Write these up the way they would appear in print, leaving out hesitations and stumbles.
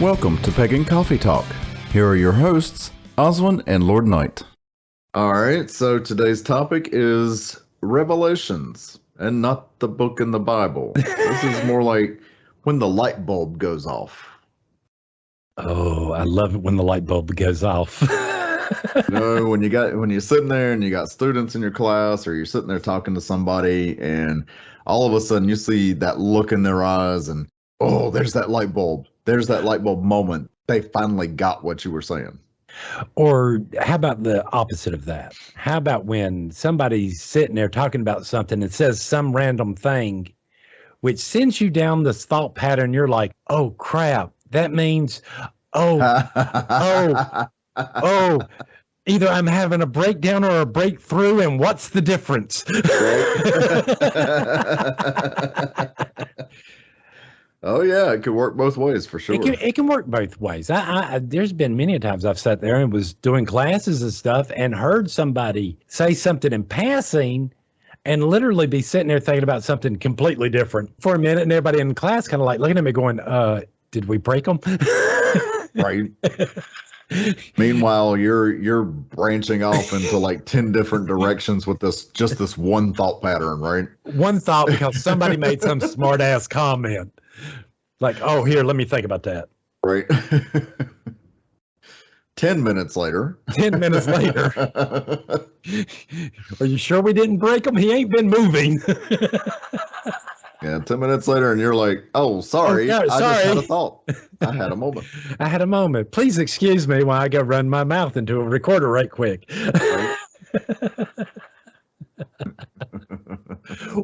Welcome to Pagan Coffee Talk. Here are your hosts, Oswin and Lord Knight. All right, so today's topic is Revelations, and not the book in the Bible. This is more like when the light bulb goes off. Oh, I love it when the light bulb goes off. When you're sitting there and you got students in your class, or you're sitting there talking to somebody, and all of a sudden you see that look in their eyes, and oh, there's that light bulb. There's that light bulb moment. They finally got what you were saying. Or how about the opposite of that? How about when somebody's sitting there talking about something and says some random thing, which sends you down this thought pattern. You're like, oh, crap. That means, oh, either I'm having a breakdown or a breakthrough, and what's the difference? Oh, yeah, it could work both ways for sure. It can work both ways. There's been many times I've sat there and was doing classes and stuff and heard somebody say something in passing and literally be sitting there thinking about something completely different for a minute, and everybody in class kind of like looking at me going, did we break them? Right. Meanwhile, you're branching off into like 10 different directions with this one thought pattern, right? One thought because somebody made some smart ass comment. Like, oh, here, let me think about that. Right. 10 minutes later. 10 minutes later. Are you sure we didn't break him? He ain't been moving. Yeah, 10 minutes later, and you're like, oh, sorry. Oh, yeah, I sorry. just had a thought. I had a moment. I had a moment. Please excuse me while I go run my mouth into a recorder right quick. Right?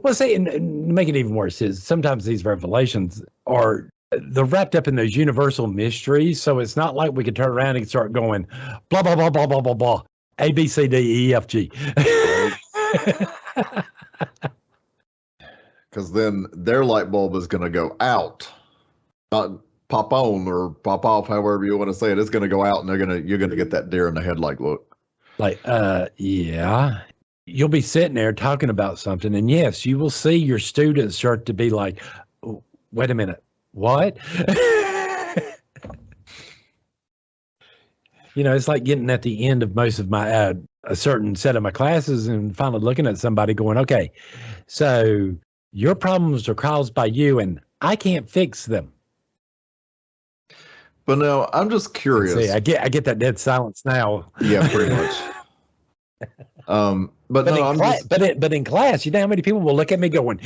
Well, see, and to make it even worse is sometimes these revelations they're wrapped up in those universal mysteries. So it's not like we could turn around and start going, blah, blah, blah, blah, blah, blah, blah, A, B, C, D, E, F, G. Because then their light bulb is going to go out, not pop on or pop off, however you want to say it. It's going to go out, and you're going to get that deer in the headlight look. Like, yeah. You'll be sitting there talking about something, and yes, you will see your students start to be like, oh, wait a minute, what? It's like getting at the end of most of my, a certain set of my classes and finally looking at somebody going, okay, so your problems are caused by you, and I can't fix them. But no, I'm just curious. See, I get that dead silence now. Yeah, pretty much. But in class, you know how many people will look at me going,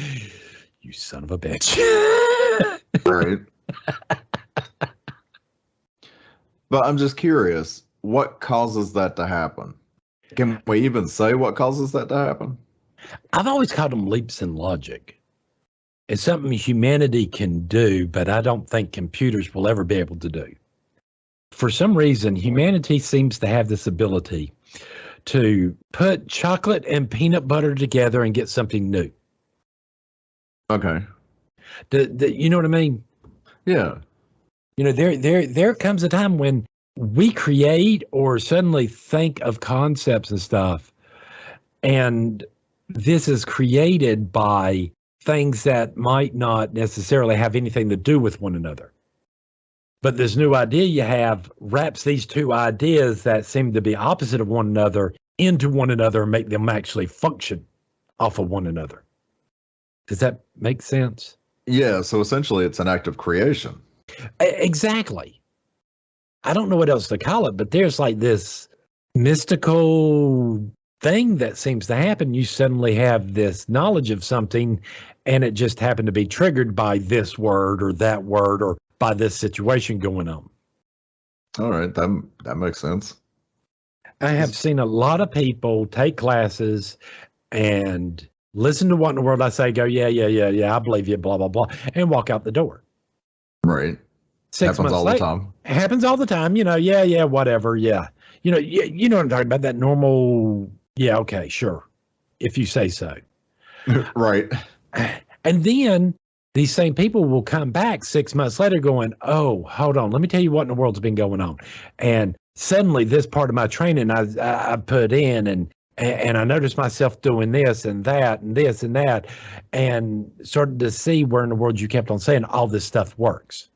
"You son of a bitch." Right. But I'm just curious, what causes that to happen? Can we even say what causes that to happen? I've always called them leaps in logic. It's something humanity can do, but I don't think computers will ever be able to do. For some reason, humanity seems to have this ability to put chocolate and peanut butter together and get something new. Okay. You know what I mean? Yeah. There comes a time when we create or suddenly think of concepts and stuff, and this is created by things that might not necessarily have anything to do with one another. But this new idea you have wraps these two ideas that seem to be opposite of one another into one another and make them actually function off of one another. Does that make sense? Yeah, so essentially it's an act of creation. Exactly. I don't know what else to call it, but there's like this mystical thing that seems to happen. You suddenly have this knowledge of something, and it just happened to be triggered by this word or that word or by this situation going on. All right, that makes sense. I have seen a lot of people take classes and listen to what in the world I say, go, yeah, I believe you, blah, blah, blah, and walk out the door. Right. 6 months happens all later, the time. Happens all the time, yeah, whatever, yeah. You know what I'm talking about, that normal, yeah, okay, sure, if you say so. Right. And then these same people will come back 6 months later going, oh, hold on, let me tell you what in the world's been going on. And suddenly this part of my training I put in, and I noticed myself doing this and that and this and that, and started to see where in the world you kept on saying all this stuff works.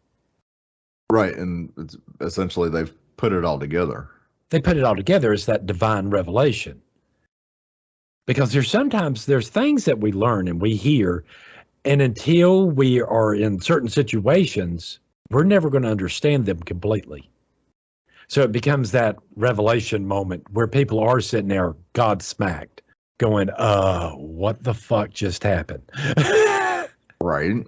Right, and it's essentially they've put it all together. They put it all together as that divine revelation. Because there's things that we learn and we hear, and until we are in certain situations, we're never going to understand them completely. So it becomes that revelation moment where people are sitting there, God smacked, going, what the fuck just happened? Right.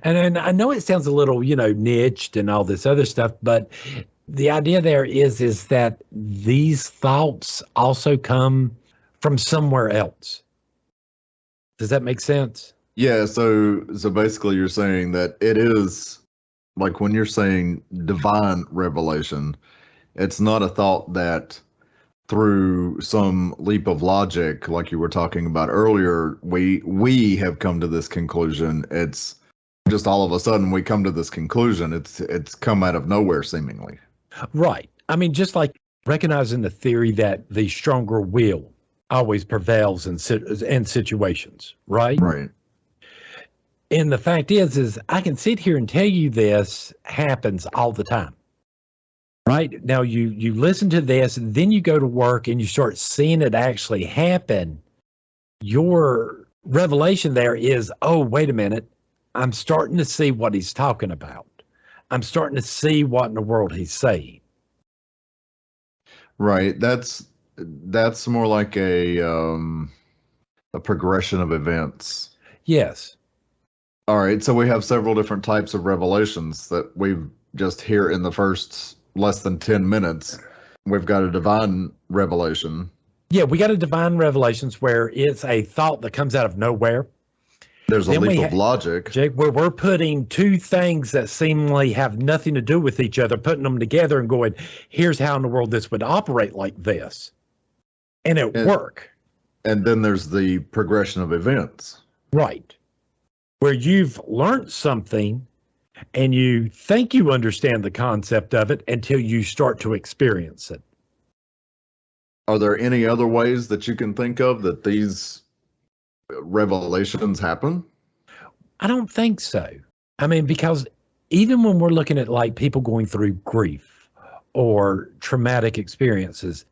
And I know it sounds a little, niched and all this other stuff, but the idea there is that these thoughts also come from somewhere else. Does that make sense? Yeah, so basically you're saying that it is like when you're saying divine revelation, it's not a thought that through some leap of logic, like you were talking about earlier, we have come to this conclusion. It's just all of a sudden we come to this conclusion. It's come out of nowhere seemingly. Right. I mean, just like recognizing the theory that the stronger will always prevails in situations, right? Right. And the fact is I can sit here and tell you this happens all the time. Right? Now you listen to this, and then you go to work and you start seeing it actually happen. Your revelation there is, oh, wait a minute. I'm starting to see what he's talking about. I'm starting to see what in the world he's saying. Right. That's more like a progression of events. Yes. All right. So we have several different types of revelations that we've just here in the first less than 10 minutes. We've got a divine revelation. Yeah, we got a divine revelations where it's a thought that comes out of nowhere. There's a leap of logic. Jake, where we're putting two things that seemingly have nothing to do with each other, putting them together and going, here's how in the world this would operate like this. And it work. And then there's the progression of events. Right. Where you've learned something and you think you understand the concept of it until you start to experience it. Are there any other ways that you can think of that these revelations happen? I don't think so. I mean, because even when we're looking at like people going through grief or traumatic experiences,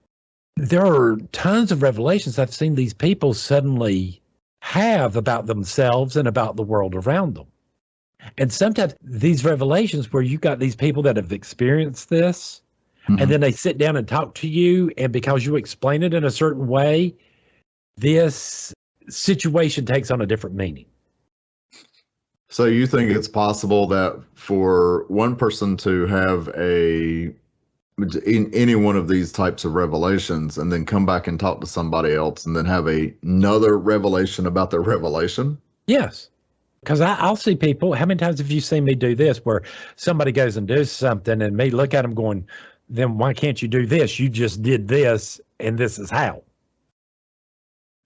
there are tons of revelations I've seen these people suddenly have about themselves and about the world around them. And sometimes these revelations where you got these people that have experienced this, and then they sit down and talk to you, and because you explain it in a certain way, this situation takes on a different meaning. So you think it's possible that for one person to have in any one of these types of revelations and then come back and talk to somebody else and then have another revelation about their revelation? Yes. Because I'll see people, how many times have you seen me do this where somebody goes and does something and me look at them going, then why can't you do this? You just did this and this is how.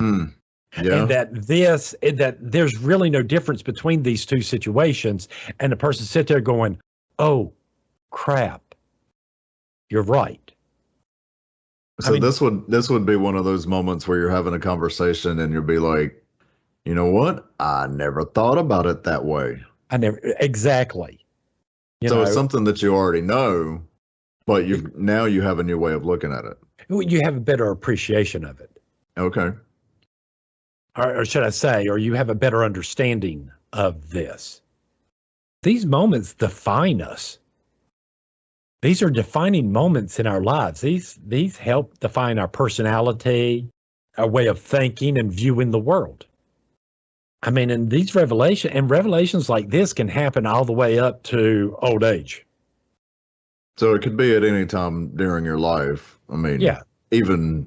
Yeah. And that there's really no difference between these two situations. And the person sit there going, oh, crap. You're right. So this would be one of those moments where you're having a conversation and you'll be like, you know what? I never thought about it that way. Exactly. It's something that you already know, but now you have a new way of looking at it. You have a better appreciation of it. Okay. Or should I say, or you have a better understanding of this. These moments define us. These are defining moments in our lives. These help define our personality, our way of thinking and viewing the world. I mean, and these revelations like this can happen all the way up to old age. So it could be at any time during your life. I mean, yeah. Even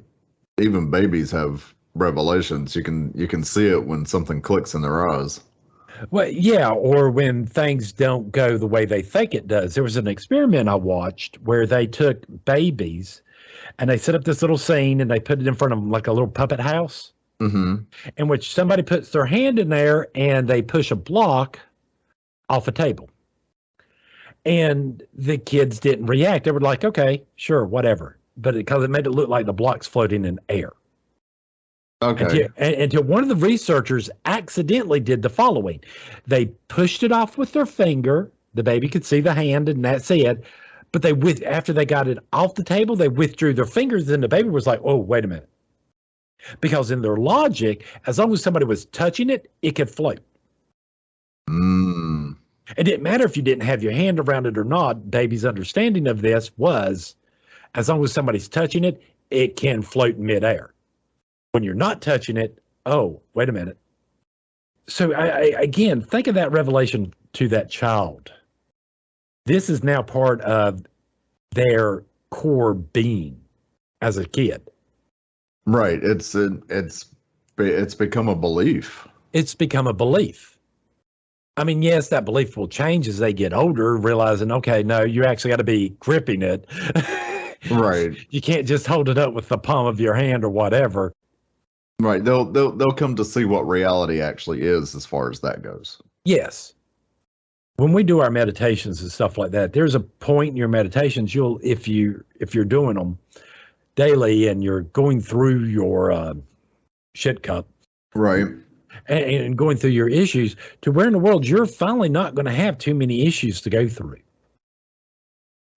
babies have revelations. You can see it when something clicks in their eyes. Well, yeah, or when things don't go the way they think it does. There was an experiment I watched where they took babies and they set up this little scene and they put it in front of them like a little puppet house. In which somebody puts their hand in there and they push a block off a table. And the kids didn't react. They were like, okay, sure, whatever. But because it made it look like the block's floating in air. Okay. Until one of the researchers accidentally did the following. They pushed it off with their finger. The baby could see the hand, and that's it. But after they got it off the table, they withdrew their fingers, and the baby was like, oh, wait a minute. Because in their logic, as long as somebody was touching it, it could float. Mm. It didn't matter if you didn't have your hand around it or not. Baby's understanding of this was, as long as somebody's touching it, it can float in midair. When you're not touching it, oh, wait a minute. So again, think of that revelation to that child. This is now part of their core being as a kid. Right. It's become a belief. It's become a belief. I mean, yes, that belief will change as they get older, realizing, okay, no, you actually got to be gripping it. Right. You can't just hold it up with the palm of your hand or whatever. Right. They'll come to see what reality actually is as far as that goes. Yes. When we do our meditations and stuff like that, there's a point in your meditations if you're doing them daily and you're going through your shit cup, right, and going through your issues, to where in the world you're finally not going to have too many issues to go through.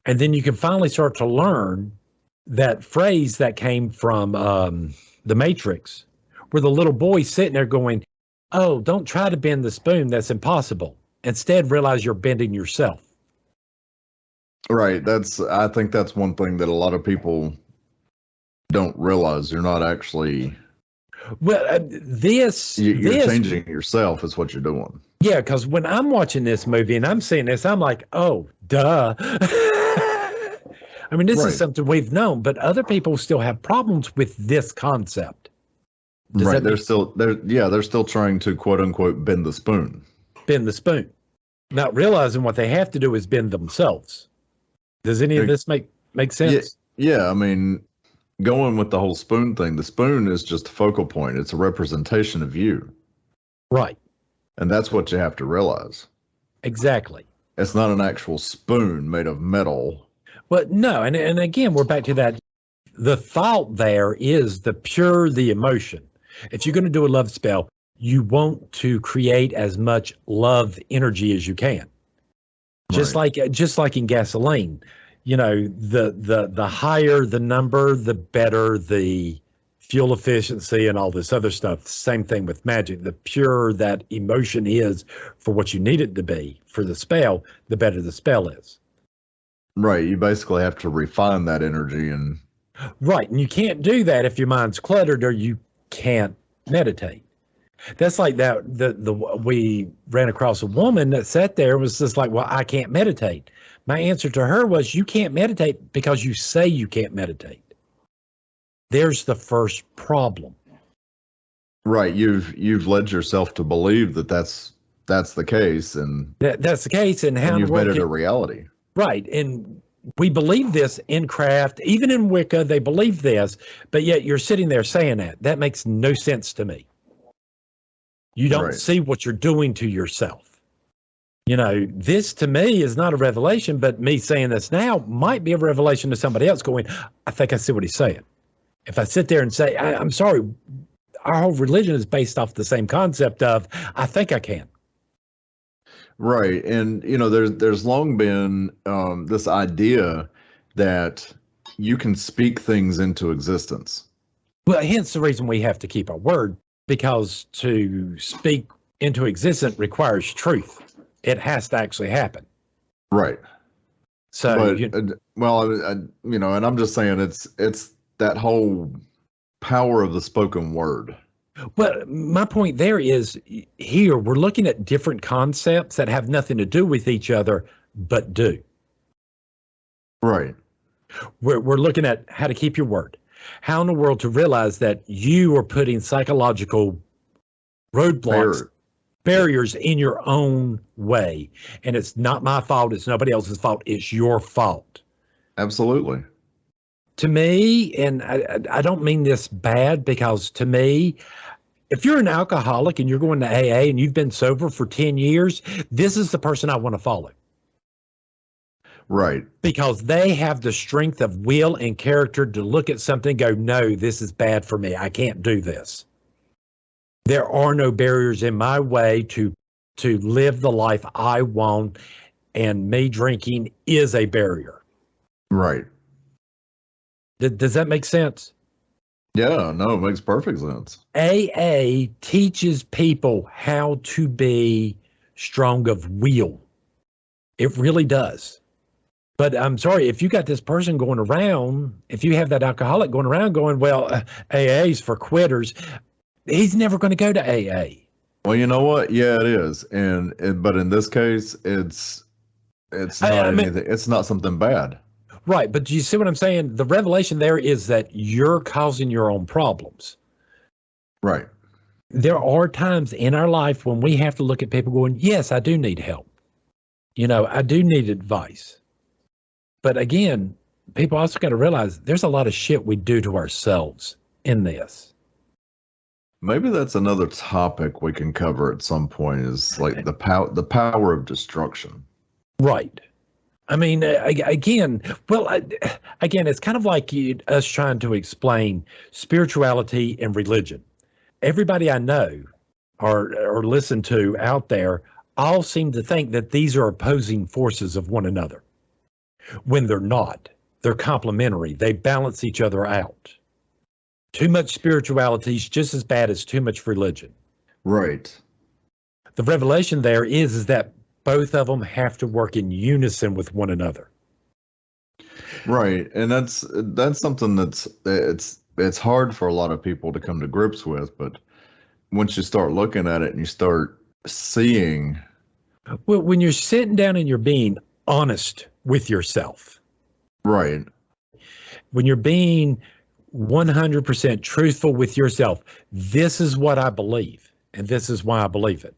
And then you can finally start to learn that phrase that came from The Matrix, where the little boy's sitting there going, oh, don't try to bend the spoon. That's impossible. Instead, realize you're bending yourself. Right. I think that's one thing that a lot of people don't realize. You're not actually. Well, you're changing yourself is what you're doing. Yeah, because when I'm watching this movie and I'm seeing this, I'm like, oh, duh. I mean, this is something we've known, but other people still have problems with this concept. Right. They're still trying to quote unquote bend the spoon. Bend the spoon. Not realizing what they have to do is bend themselves. Does any of this make sense? Yeah. I mean, going with the whole spoon thing, the spoon is just a focal point. It's a representation of you. Right. And that's what you have to realize. Exactly. It's not an actual spoon made of metal. Well, no. And again, we're back to that. The thought there is the emotion. If you're going to do a love spell, you want to create as much love energy as you can. Just like in gasoline, the higher the number, the better the fuel efficiency and all this other stuff. Same thing with magic. The purer that emotion is for what you need it to be for the spell, the better the spell is. Right. You basically have to refine that energy and. Right. And you can't do that if your mind's cluttered or you can't meditate. That's like that. We ran across a woman that sat there and was just like, well, I can't meditate. My answer to her was, you can't meditate because you say you can't meditate. There's the first problem. Right. You've led yourself to believe that's the case, and that's the case. And how you've made it a reality. Right. And we believe this in craft, even in Wicca, they believe this, but yet you're sitting there saying that. That makes no sense to me. You don't see what you're doing to yourself. This to me is not a revelation, but me saying this now might be a revelation to somebody else going, I think I see what he's saying. If I sit there and say, I'm sorry, our whole religion is based off the same concept of, I think I can. Right. And, there's long been this idea that you can speak things into existence. Well, hence the reason we have to keep our word, because to speak into existence requires truth. It has to actually happen. Right. So, and I'm just saying it's that whole power of the spoken word. Well, my point there is here we're looking at different concepts that have nothing to do with each other, but do. Right. We're looking at how to keep your word. How in the world to realize that you are putting psychological roadblocks, barriers in your own way. And it's not my fault. It's nobody else's fault. It's your fault. Absolutely. To me, and I don't mean this bad, because to me, if you're an alcoholic and you're going to AA and you've been sober for 10 years, this is the person I want to follow. Right. Because they have the strength of will and character to look at something and go, no, this is bad for me. I can't do this. There are no barriers in my way to live the life I want, and me drinking is a barrier. Right. Does that make sense? Yeah, no, it makes perfect sense. AA teaches people how to be strong of will. It really does. But I'm sorry, if you got this person going around, if you have that alcoholic going around going, well, AA's for quitters, he's never going to go to AA. Well, you know what? Yeah, it is. But in this case, it's not anything. It's not something bad. Right. But do you see what I'm saying? The revelation there is that you're causing your own problems. Right. There are times in our life when we have to look at people going, yes, I do need help. I do need advice. But again, people also got to realize there's a lot of shit we do to ourselves in this. Maybe that's another topic we can cover at some point, is like the power of destruction. Right. I mean, again, it's kind of like us trying to explain spirituality and religion. Everybody I know or listen to out there all seem to think that these are opposing forces of one another, when they're not. They're complementary. They balance each other out. Too much spirituality is just as bad as too much religion. Right. The revelation there is that both of them have to work in unison with one another. Right. And that's something it's hard for a lot of people to come to grips with, but once you start looking at it and you start seeing. Well, when you're sitting down and you're being honest with yourself. Right. When you're being 100% truthful with yourself, this is what I believe, and this is why I believe it.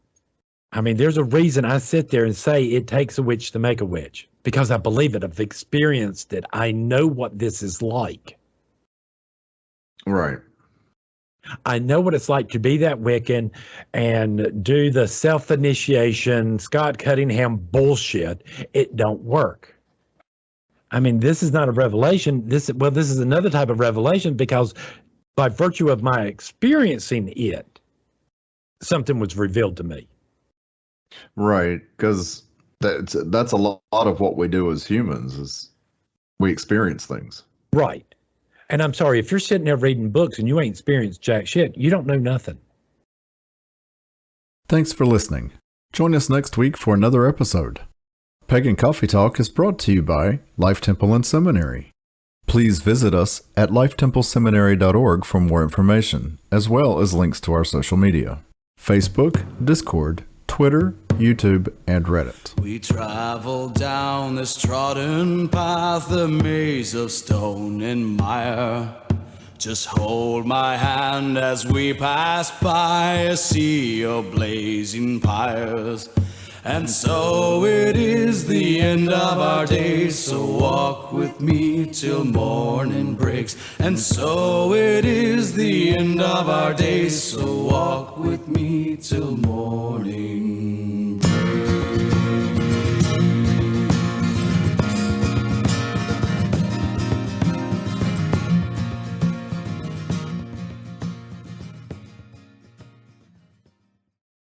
I mean, there's a reason I sit there and say it takes a witch to make a witch, because I believe it. I've experienced it. I know what this is like. Right. I know what it's like to be that Wiccan and do the self-initiation, Scott Cunningham bullshit. It don't work. I mean, this is not a revelation. This is another type of revelation, because by virtue of my experiencing it, something was revealed to me. Right, because that's a lot of what we do as humans, is we experience things. Right. And I'm sorry, if you're sitting there reading books and you ain't experienced jack shit, you don't know nothing. Thanks for listening. Join us next week for another episode. Pagan Coffee Talk is brought to you by Life Temple and Seminary. Please visit us at lifetempleseminary.org for more information, as well as links to our social media: Facebook, Discord, Twitter, YouTube, and Reddit. We travel down this trodden path, the maze of stone and mire. Just hold my hand as we pass by a sea of blazing pyres. And so it is the end of our days, so walk with me till morning breaks. And so it is the end of our days, so walk with me till morning